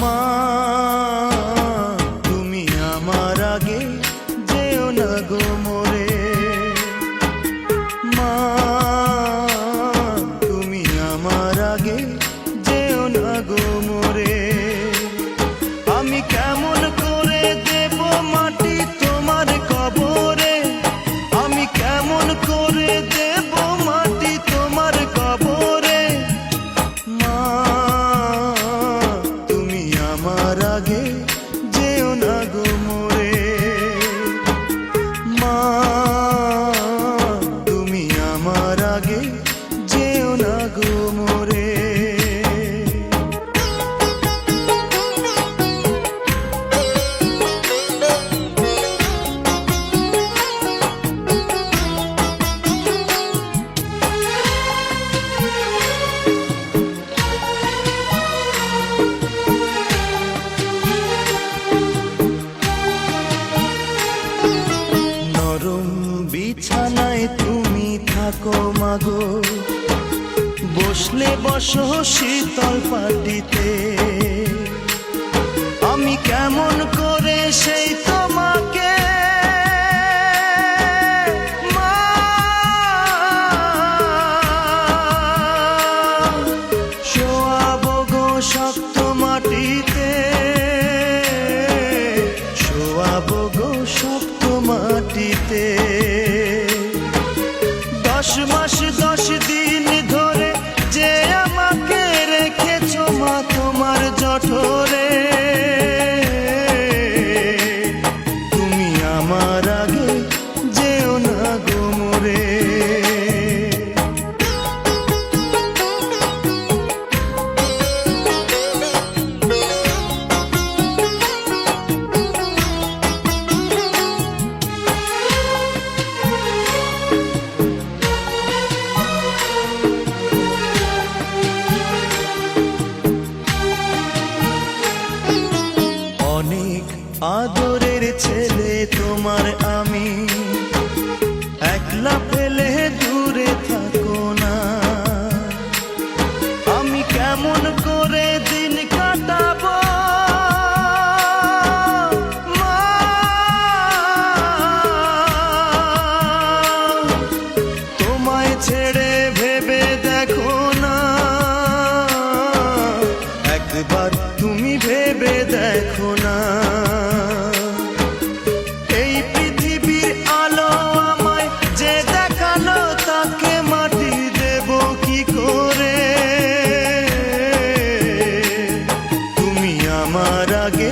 মা তুমি আমার আগে যেও না গো মোরে, মা তুমি আমার আগে যেও না গো মোরে। আমি কেমন করে দেব মাটি তোমার কবরে, আমি কেমন করে দেব মাটি তোমার কবরে। মা তুমি আমার আগে যেও না গো মোরে, মা তুমি আমার আগে যেও না গো মোরে। নরম বিছানায় তুমি থাকো মাগো, বসলে বসো শীতল পাটিতে। আমি কেমন করে সেই তোমাকে মা শোয়াবো গো শক্ত মাটিতে, শোয়াবো গো শক্ত মাটিতে। 10 মাস 10 দিন ধরে যে আমাকে রেখেছো মা তোমার জঠরে, তুমি আমার আগে যেও না গো মোরে। অনেক আদরের ছেলে তোমার আমি, একলা ফেলে দূরে থাকো না। আমি কেমন করে দিন কাটাবো মা, তোমায় ছেড়ে ভেবে দেখো না, একবার তুমি ভেবে দেখো না। এই পৃথিবীর আলো আমায় যে দেখালো, তাকে মাটি দেব কি করে। তুমি আমার আগে